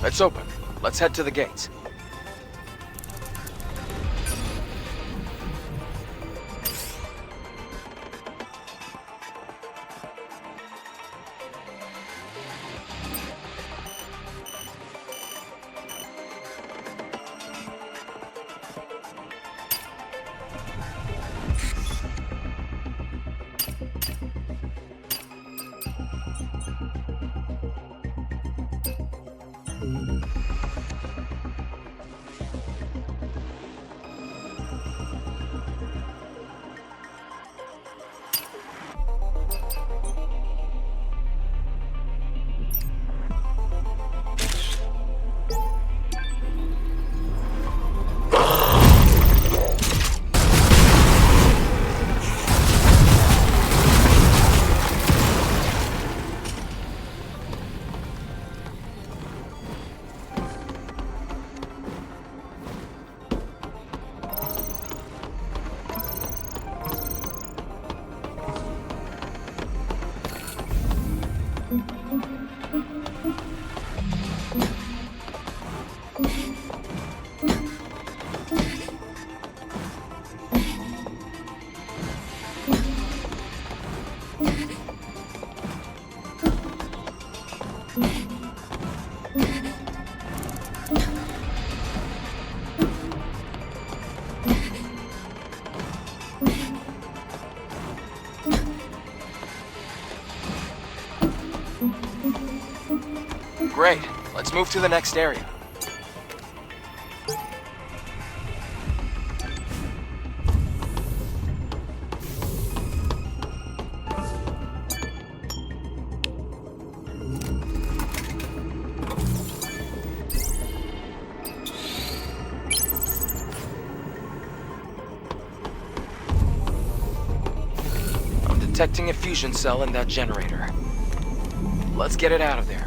It's open. Let's head to the gates. Great. Let's move to the next area. I'm detecting a fusion cell in that generator. Let's get it out of there.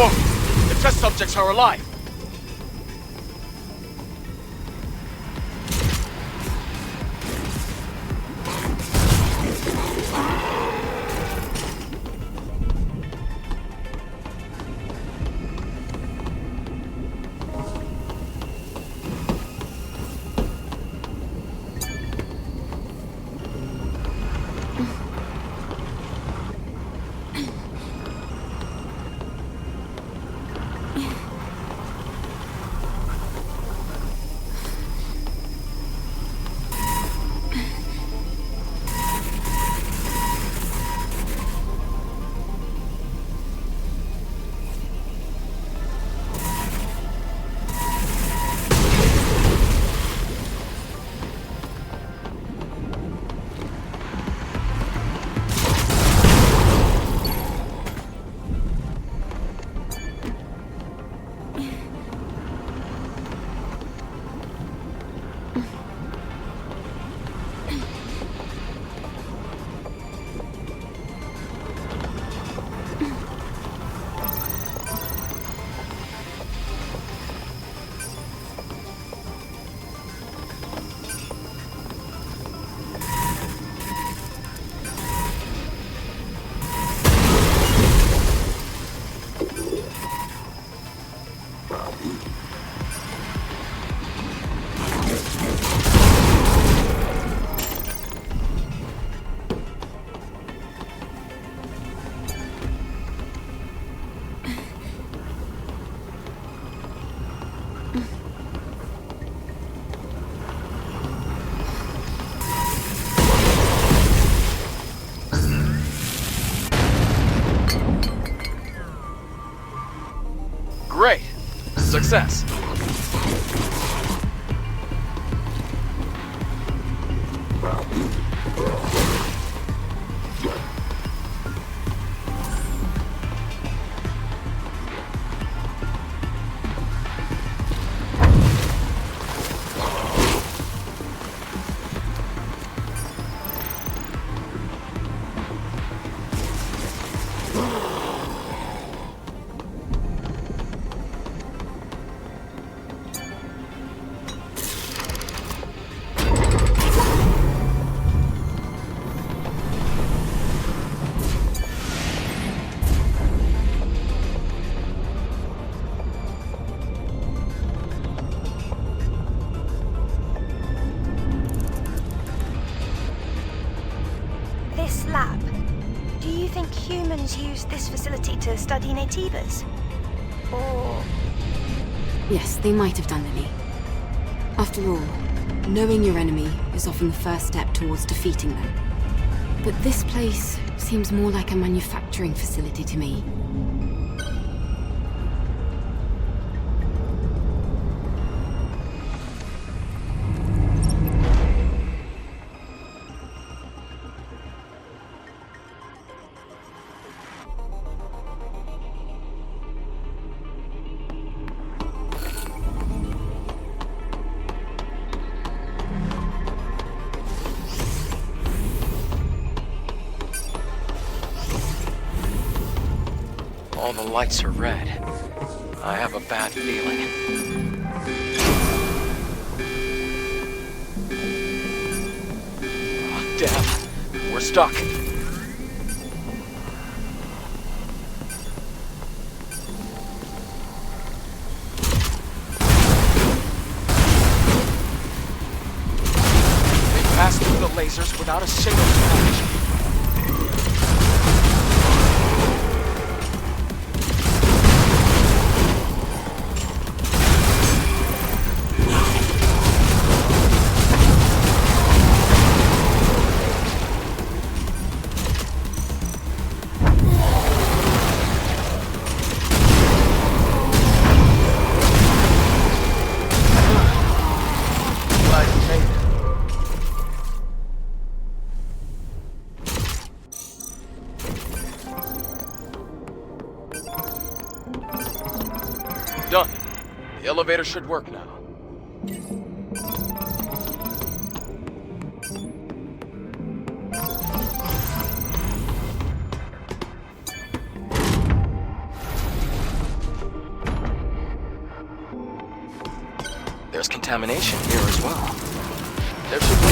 Whoa! The test subjects are alive! Success. This lab, do you think humans use this facility to study nativas? Or... Yes, they might have done, Lily. After all, knowing your enemy is often the first step towards defeating them. But this place seems more like a manufacturing facility to me. All the lights are red. I have a bad feeling. Oh, damn. We're stuck. They passed through the lasers without a single scratch. Done. The elevator should work now. There's contamination here as well. There should be...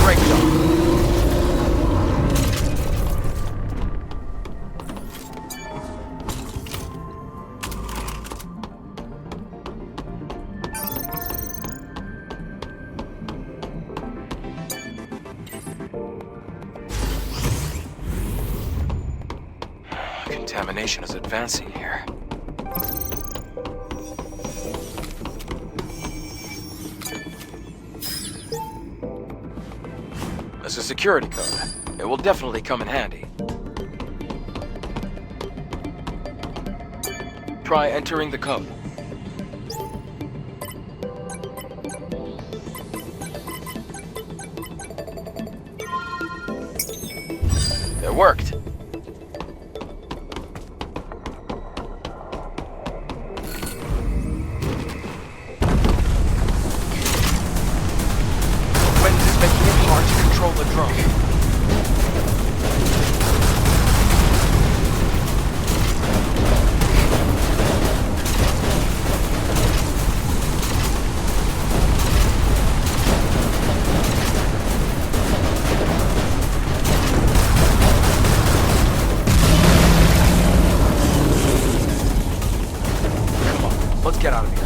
Great job. Contamination is advancing here. That's a security code. It will definitely come in handy. Try entering the code. It worked. Control the drone. Come on, let's get out of here.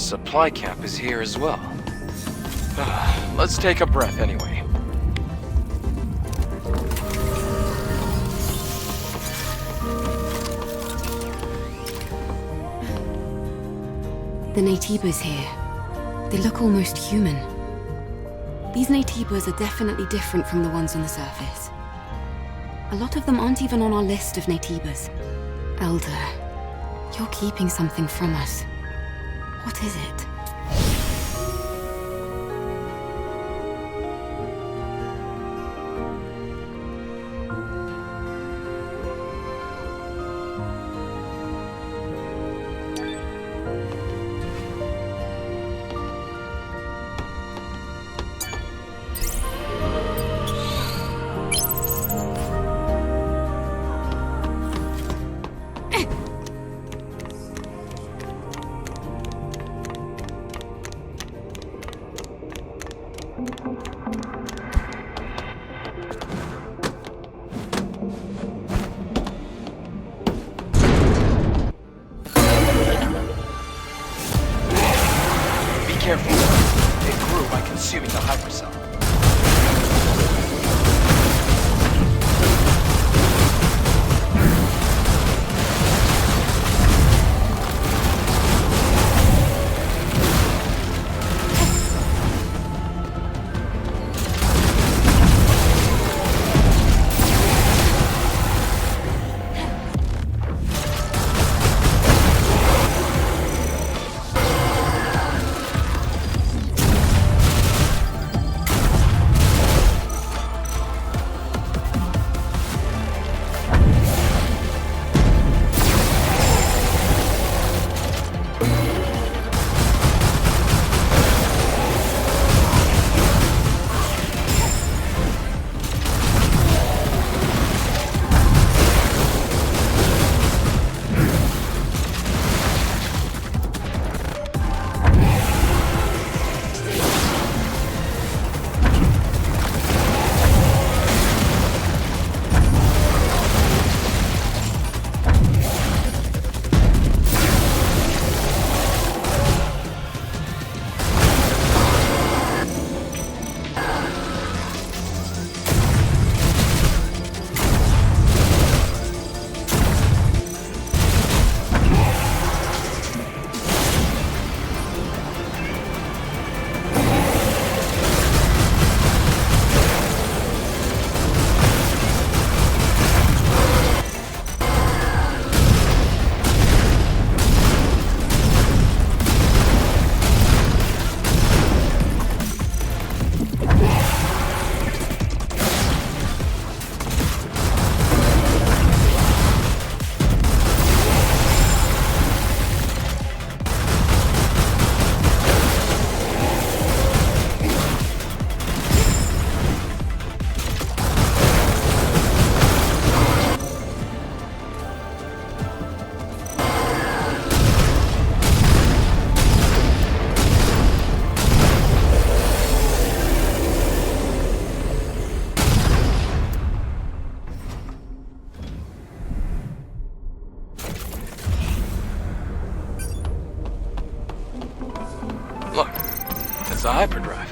supply camp is here as well. Let's take a breath anyway. The Naytibas here. They look almost human. These Naytibas are definitely different from the ones on the surface. A lot of them aren't even on our list of Naytibas. Elder, you're keeping something from us. What is it? Careful. It grew by consuming the hypercell. Look, it's a hyperdrive.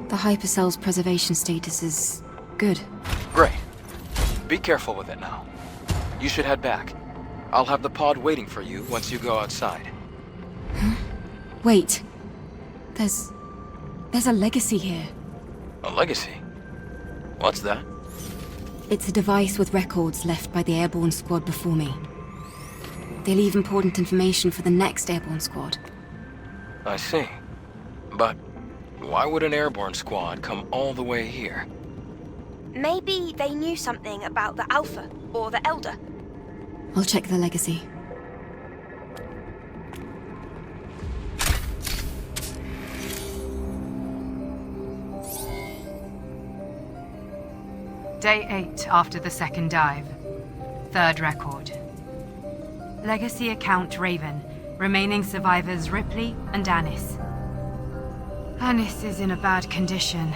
The hypercell's preservation status is good. Great. Be careful with it now. You should head back. I'll have the pod waiting for you once you go outside. Huh? Wait. There's a legacy here. A legacy? What's that? It's a device with records left by the airborne squad before me. They leave important information for the next airborne squad. I see. But why would an airborne squad come all the way here? Maybe they knew something about the Alpha or the Elder. I'll check the legacy. Day 8 after the second dive. Third record. Legacy account Raven. Remaining survivors Ripley and Anis. Anis is in a bad condition.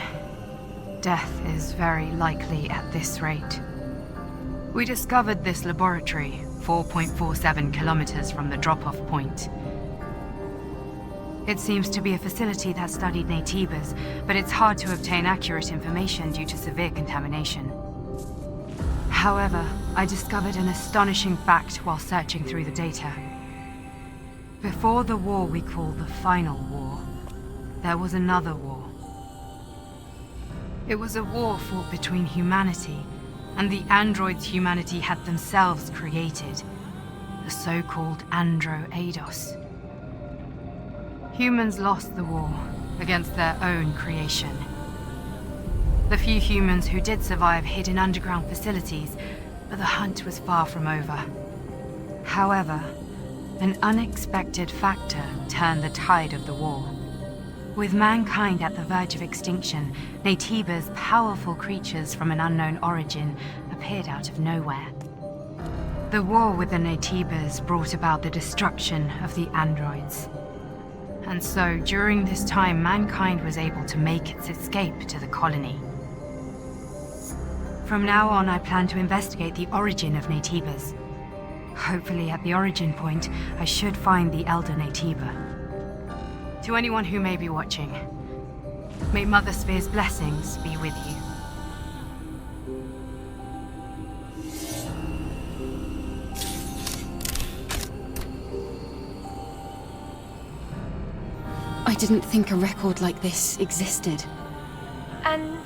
Death is very likely at this rate. We discovered this laboratory 4.47 kilometers from the drop-off point. It seems to be a facility that studied Naytibas, but it's hard to obtain accurate information due to severe contamination. However, I discovered an astonishing fact while searching through the data. Before the war we call the Final War, there was another war. It was a war fought between humanity and the androids humanity had themselves created, the so-called Andro-Eidos. Humans lost the war against their own creation. The few humans who did survive hid in underground facilities, but the hunt was far from over. However, an unexpected factor turned the tide of the war. With mankind at the verge of extinction, Naytibas, powerful creatures from an unknown origin, appeared out of nowhere. The war with the Naytibas brought about the destruction of the androids. And so, during this time, mankind was able to make its escape to the colony. From now on, I plan to investigate the origin of Naytibas. Hopefully, at the origin point, I should find the Elder Naytiba. To anyone who may be watching, may Mother Sphere's blessings be with you. I didn't think a record like this existed. And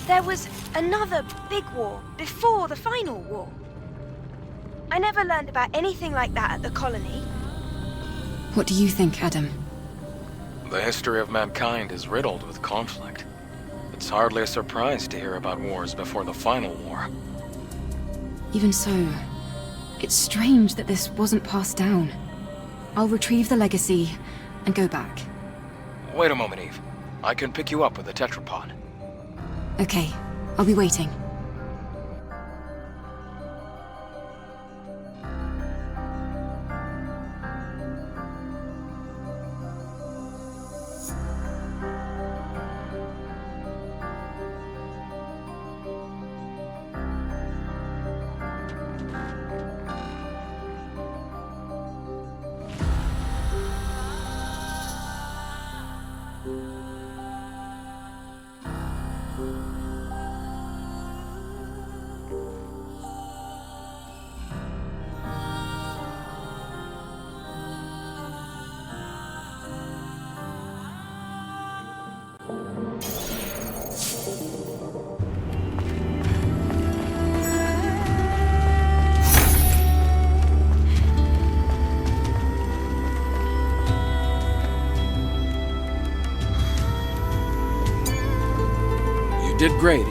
there was another big war before the Final War. I never learned about anything like that at the colony. What do you think, Adam? The history of mankind is riddled with conflict. It's hardly a surprise to hear about wars before the Final War. Even so, it's strange that this wasn't passed down. I'll retrieve the legacy and go back. Wait a moment, Eve. I can pick you up with the tetrapod. Okay, I'll be waiting. You did great,